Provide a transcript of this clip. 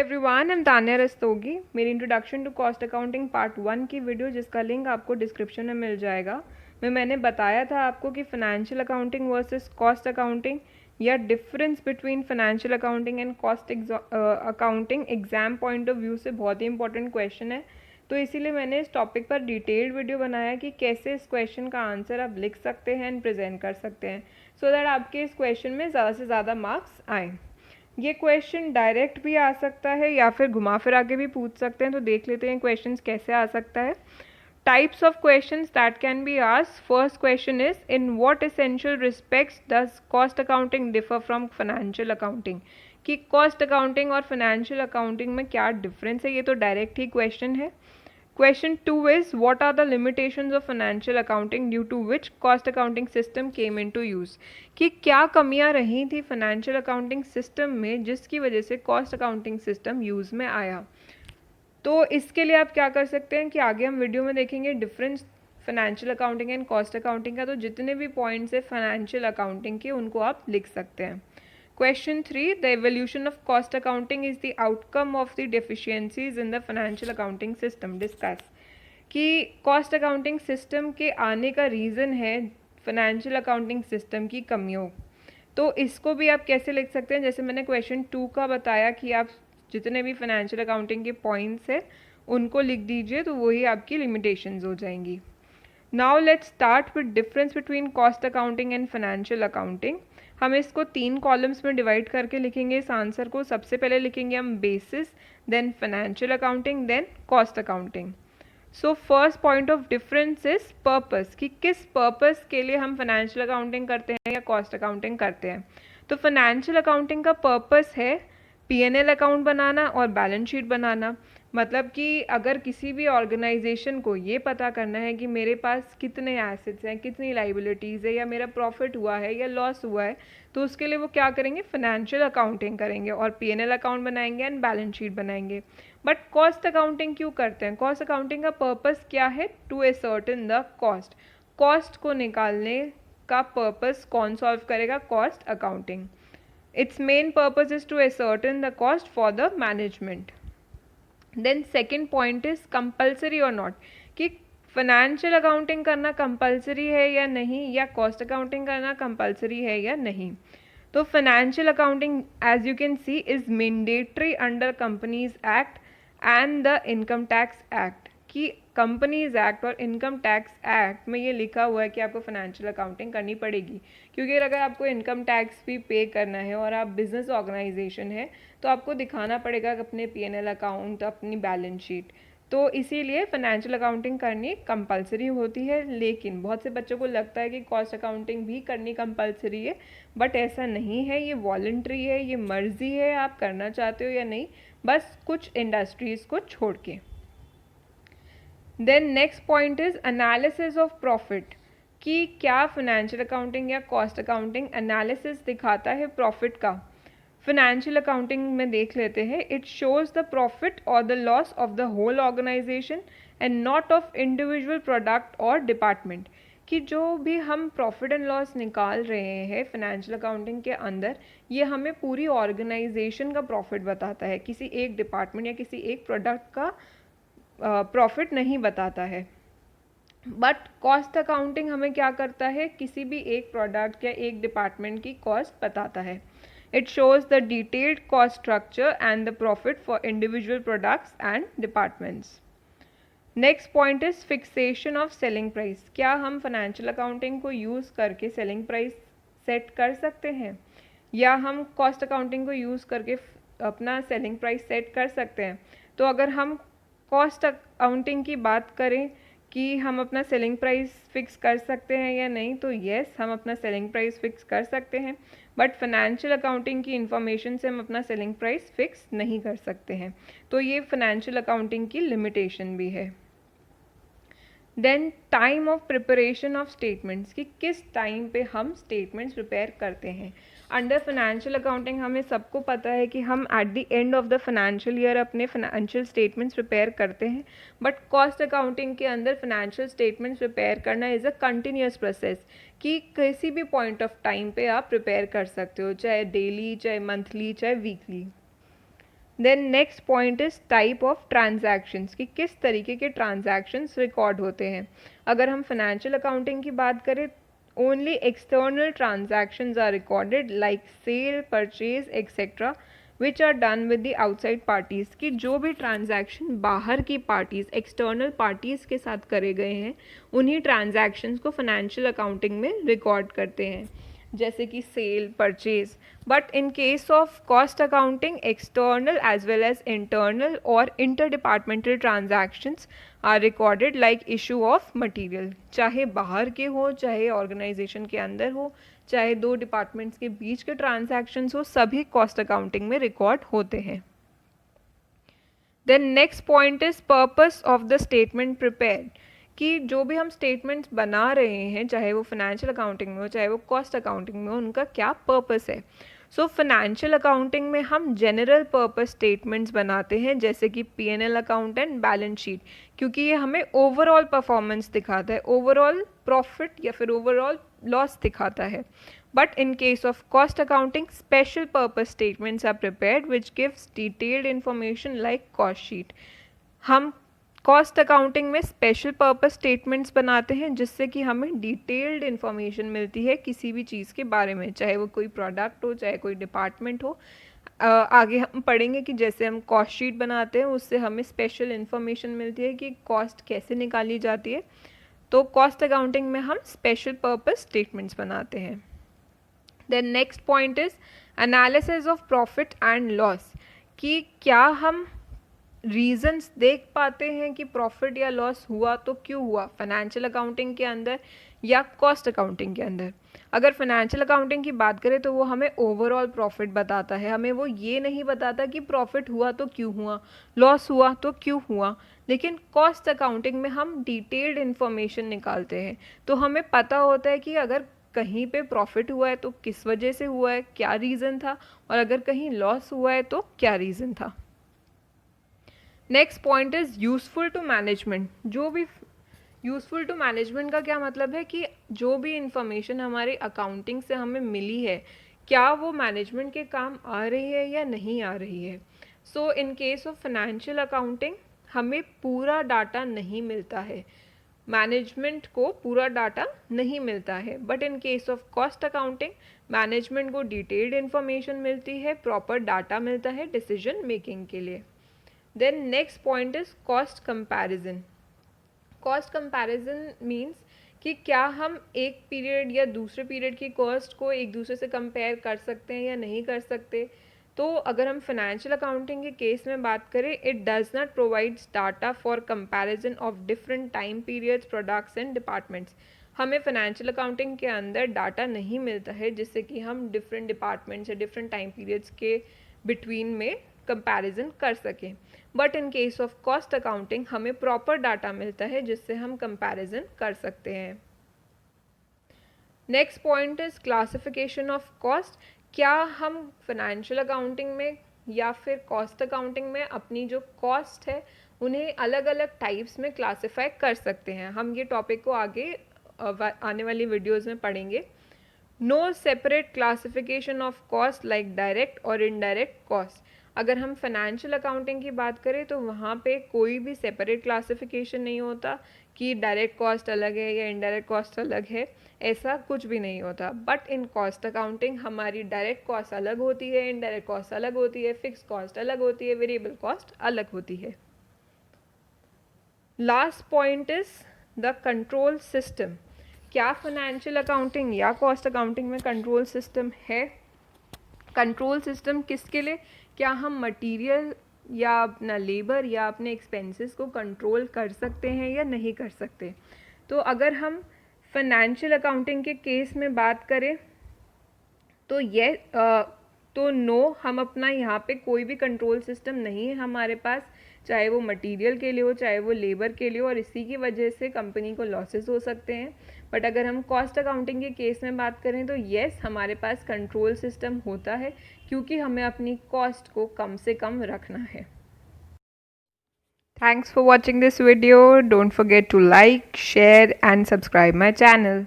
Everyone, I am Tanya Rastogi. मेरी introduction to cost accounting part 1 की video, जिसका लिंक आपको डिस्क्रिप्शन में मिल जाएगा, मैंने बताया था आपको कि financial accounting versus cost accounting या difference between financial accounting and cost accounting exam point of view से बहुत ही इंपॉर्टेंट क्वेश्चन है। तो इसीलिए मैंने इस टॉपिक पर डिटेल्ड वीडियो बनाया कि कैसे इस क्वेश्चन का आंसर आप लिख सकते हैं एंड प्रेजेंट कर सकते हैं, सो दैट आपके इस क्वेश्चन में ज़्यादा से ज़्यादा मार्क्स आएँ। ये क्वेश्चन डायरेक्ट भी आ सकता है या फिर घुमा फिरा के भी पूछ सकते हैं। तो देख लेते हैं क्वेश्चंस कैसे आ सकता है। Types of questions that can be asked. First question is, in what essential respects does cost accounting differ from financial accounting. कि कॉस्ट अकाउंटिंग और फाइनेंशियल अकाउंटिंग में क्या डिफरेंस है, ये तो डायरेक्ट ही क्वेश्चन है। Question 2 is, what are the limitations of financial accounting due to which cost accounting system came into use? कि क्या कमियां रही थी फाइनेंशियल अकाउंटिंग सिस्टम में जिसकी वजह से कॉस्ट अकाउंटिंग सिस्टम यूज़ में आया। तो इसके लिए आप क्या कर सकते हैं कि आगे हम वीडियो में देखेंगे difference financial accounting and cost accounting का। तो जितने भी पॉइंट्स है फाइनेंशियल अकाउंटिंग के, उनको आप लिख सकते हैं। Question 3, the evolution of cost accounting is the outcome of the deficiencies in the financial accounting system. Discuss कि कॉस्ट अकाउंटिंग सिस्टम के आने का रीज़न है फाइनेंशियल अकाउंटिंग सिस्टम की कमियों। तो इसको भी आप कैसे लिख सकते हैं, जैसे मैंने क्वेश्चन 2 का बताया कि आप जितने भी फाइनेंशियल अकाउंटिंग के पॉइंट्स हैं उनको लिख दीजिए, तो वही आपकी लिमिटेशंस हो जाएंगी। Now let's start with difference between cost accounting and financial accounting. हम इसको 3 कॉलम्स में डिवाइड करके लिखेंगे इस आंसर को। सबसे पहले लिखेंगे हम basis, then financial accounting, then cost accounting. So first point of difference is purpose, कि किस पर्पस के लिए हम फाइनेंशियल अकाउंटिंग करते हैं या कॉस्ट अकाउंटिंग करते हैं। तो फाइनेंशियल अकाउंटिंग का पर्पस है P&L अकाउंट बनाना और बैलेंस शीट बनाना। मतलब कि अगर किसी भी ऑर्गेनाइजेशन को ये पता करना है कि मेरे पास कितने एसेट्स हैं, कितनी लाइबिलिटीज़ है, या मेरा प्रॉफिट हुआ है या लॉस हुआ है, तो उसके लिए वो क्या करेंगे, फाइनेंशियल अकाउंटिंग करेंगे और P&L अकाउंट बनाएंगे एंड बैलेंस शीट बनाएंगे। बट कॉस्ट अकाउंटिंग क्यों करते हैं? कॉस्ट अकाउंटिंग का पर्पस क्या है? To ascertain the cost. Cost को निकालने का पर्पस कौन सॉल्व करेगा? Cost accounting. Its main purpose is to ascertain the cost for the management. Then second point is compulsory or not, कि फाइनेंशियल अकाउंटिंग करना कंपलसरी है या नहीं, या कॉस्ट अकाउंटिंग करना कंपलसरी है या नहीं। तो financial accounting as you can see is mandatory under companies act and the income tax act. कि कंपनीज एक्ट और इनकम टैक्स एक्ट में ये लिखा हुआ है कि आपको फाइनेंशियल अकाउंटिंग करनी पड़ेगी, क्योंकि अगर आपको इनकम टैक्स भी पे करना है और आप बिजनेस ऑर्गेनाइजेशन है तो आपको दिखाना पड़ेगा अपने P&L अकाउंट, अपनी बैलेंस शीट। तो इसीलिए फाइनेंशियल अकाउंटिंग करनी कंपलसरी होती है। लेकिन बहुत से बच्चों को लगता है कि कॉस्ट अकाउंटिंग भी करनी कंपलसरी है, बट ऐसा नहीं है। ये वॉलंटरी है, ये मर्जी है, आप करना चाहते हो या नहीं, बस कुछ इंडस्ट्रीज़ को छोड़ के। Then next point is analysis of profit, कि क्या फाइनेंशियल अकाउंटिंग या कॉस्ट अकाउंटिंग एनालिसिस दिखाता है प्रॉफिट का। फाइनेंशियल अकाउंटिंग में देख लेते हैं, इट शोज द प्रॉफिट और the loss of the whole organisation and not of individual product और डिपार्टमेंट। कि जो भी हम प्रॉफिट एंड लॉस निकाल रहे हैं फाइनेंशियल अकाउंटिंग के अंदर, ये हमें पूरी ऑर्गेनाइजेशन का प्रॉफिट बताता है, किसी एक डिपार्टमेंट या किसी एक प्रोडक्ट का प्रॉफिट नहीं बताता है। बट कॉस्ट अकाउंटिंग हमें क्या करता है, किसी भी एक प्रोडक्ट या एक डिपार्टमेंट की कॉस्ट बताता है। It shows the detailed cost structure and the profit for individual products and departments. Next point is fixation of selling price. क्या हम फाइनेंशियल अकाउंटिंग को यूज़ करके सेलिंग प्राइस सेट कर सकते हैं, या हम कॉस्ट अकाउंटिंग को यूज़ करके अपना सेलिंग प्राइस सेट कर सकते हैं? तो अगर हम कॉस्ट अकाउंटिंग की बात करें कि हम अपना सेलिंग प्राइस फिक्स कर सकते हैं या नहीं, तो येस, हम अपना सेलिंग प्राइस फिक्स कर सकते हैं। बट फाइनेंशियल अकाउंटिंग की इंफॉर्मेशन से हम अपना सेलिंग प्राइस फिक्स नहीं कर सकते हैं। तो ये फाइनेंशियल अकाउंटिंग की लिमिटेशन भी है। Then time of preparation of statements, कि किस टाइम पे हम स्टेटमेंट्स प्रिपेयर करते हैं। अंडर फाइनेंशियल अकाउंटिंग हमें सबको पता है कि हम at the end of the financial year अपने फाइनेंशियल स्टेटमेंट्स प्रिपेयर करते हैं। बट कॉस्ट अकाउंटिंग के अंदर फाइनेंशियल स्टेटमेंट्स प्रिपेयर करना इज़ अ कंटिन्यूस प्रोसेस, कि किसी भी पॉइंट ऑफ टाइम पे आप प्रिपेयर कर सकते हो, चाहे डेली, चाहे मंथली, चाहे weekly. Then next point is type of transactions, कि किस तरीके के ट्रांजैक्शंस रिकॉर्ड होते हैं। अगर हम फाइनेंशियल अकाउंटिंग की बात करें, only external transactions are recorded like sale, purchase etcetera which are done with the outside parties, की जो भी ट्रांजैक्शन बाहर की पार्टीज़, एक्सटर्नल पार्टीज़ के साथ करे गए हैं, उन्हीं ट्रांजैक्शंस को फाइनेंशियल अकाउंटिंग में रिकॉर्ड करते हैं, जैसे कि sale, purchase. But in case of cost accounting, external as well as internal और inter departmental transactions are recorded like issue of material, चाहे बाहर के हो, चाहे ऑर्गेनाइजेशन के अंदर हो, चाहे दो डिपार्टमेंट्स के बीच के ट्रांजैक्शंस हो, सभी कॉस्ट अकाउंटिंग में रिकॉर्ड होते हैं। Then next point is purpose of the statement prepare, कि जो भी हम स्टेटमेंट्स बना रहे हैं, चाहे वो फाइनेंशियल अकाउंटिंग में हो, चाहे वो कॉस्ट अकाउंटिंग में हो, उनका क्या पर्पस है। सो फाइनेंशियल अकाउंटिंग में हम जनरल पर्पस स्टेटमेंट्स बनाते हैं, जैसे कि P&L account and balance sheet, क्योंकि ये हमें ओवरऑल परफॉर्मेंस दिखाता है, ओवरऑल प्रॉफिट या फिर ओवरऑल लॉस दिखाता है। But in case of cost accounting, special purpose statements are prepared which gives detailed information like cost sheet. हम कॉस्ट अकाउंटिंग में स्पेशल पर्पस स्टेटमेंट्स बनाते हैं, जिससे कि हमें डिटेल्ड इन्फॉर्मेशन मिलती है किसी भी चीज़ के बारे में, चाहे वो कोई प्रोडक्ट हो, चाहे कोई डिपार्टमेंट हो। आगे हम पढ़ेंगे कि जैसे हम कॉस्ट शीट बनाते हैं, उससे हमें स्पेशल इन्फॉर्मेशन मिलती है कि कॉस्ट कैसे निकाली जाती है। तो कॉस्ट अकाउंटिंग में हम स्पेशल पर्पस स्टेटमेंट्स बनाते हैं। Then next point is analysis of profit and loss, कि क्या हम रीजंस देख पाते हैं कि प्रॉफिट या लॉस हुआ तो क्यों हुआ, फाइनेंशियल अकाउंटिंग के अंदर या कॉस्ट अकाउंटिंग के अंदर। अगर फाइनेंशियल अकाउंटिंग की बात करें तो वो हमें ओवरऑल प्रॉफिट बताता है, हमें वो ये नहीं बताता कि प्रॉफिट हुआ तो क्यों हुआ, लॉस हुआ तो क्यों हुआ। लेकिन कॉस्ट अकाउंटिंग में हम डिटेल्ड इन्फॉर्मेशन निकालते हैं, तो हमें पता होता है कि अगर कहीं पे प्रॉफिट हुआ है तो किस वजह से हुआ है, क्या रीज़न था, और अगर कहीं लॉस हुआ है तो क्या रीज़न था। Next point is useful to management. जो भी यूज़फुल टू मैनेजमेंट का क्या मतलब है कि जो भी इंफॉर्मेशन हमारे अकाउंटिंग से हमें मिली है, क्या वो मैनेजमेंट के काम आ रही है या नहीं आ रही है। So in case of financial accounting हमें पूरा डाटा नहीं मिलता है, मैनेजमेंट को पूरा डाटा नहीं मिलता है। But in case of cost accounting management को डिटेल्ड इन्फॉर्मेशन मिलती है, प्रॉपर डाटा मिलता है डिसीजन मेकिंग के लिए। Then next point is cost comparison. Cost comparison means कि क्या हम एक पीरियड या दूसरे पीरियड की कॉस्ट को एक दूसरे से कंपेयर कर सकते हैं या नहीं कर सकते। तो अगर हम फाइनेंशियल अकाउंटिंग के केस में बात करें, it does not provides data for comparison of different time periods, products and departments. हमें फाइनेंशियल अकाउंटिंग के अंदर डाटा नहीं मिलता है जिससे कि हम डिफरेंट डिपार्टमेंट्स या डिफरेंट टाइम पीरियड्स के बिटवीन में कंपैरिजन कर सकें। But in case of cost accounting हमें प्रॉपर डाटा मिलता है जिससे हम कंपैरिजन कर सकते हैं। Next point is classification of cost. क्या हम फाइनेंशियल अकाउंटिंग में या फिर कॉस्ट अकाउंटिंग में अपनी जो कॉस्ट है उन्हें अलग अलग टाइप्स में क्लासिफाई कर सकते हैं। हम ये टॉपिक को आगे आने वाली वीडियोज़ में पढ़ेंगे। No separate classification of cost like direct और इनडायरेक्ट कॉस्ट। अगर हम फाइनेंशियल अकाउंटिंग की बात करें तो वहाँ पे कोई भी सेपरेट क्लासिफिकेशन नहीं होता कि डायरेक्ट कॉस्ट अलग है या इनडायरेक्ट कॉस्ट अलग है, ऐसा कुछ भी नहीं होता। बट इन कॉस्ट अकाउंटिंग हमारी डायरेक्ट कॉस्ट अलग होती है, इनडायरेक्ट कॉस्ट अलग होती है, फिक्स कॉस्ट अलग होती है, वेरिएबल कॉस्ट अलग होती है। Last point is the control system. क्या फाइनेंशियल अकाउंटिंग या कॉस्ट अकाउंटिंग में कंट्रोल सिस्टम है? कंट्रोल सिस्टम किसके लिए? क्या हम मटेरियल या अपना लेबर या अपने एक्सपेंसेस को कंट्रोल कर सकते हैं या नहीं कर सकते। तो अगर हम फाइनेंशियल अकाउंटिंग के केस में बात करें तो तो नो, हम अपना यहाँ पे कोई भी कंट्रोल सिस्टम नहीं है हमारे पास, चाहे वो मटेरियल के लिए हो, चाहे वो लेबर के लिए हो, और इसी की वजह से कंपनी को लॉसेस हो सकते हैं। बट अगर हम कॉस्ट अकाउंटिंग के केस में बात करें तो येस, हमारे पास कंट्रोल सिस्टम होता है क्योंकि हमें अपनी कॉस्ट को कम से कम रखना है। Thanks for watching this video. Don't forget to like, share and subscribe my channel.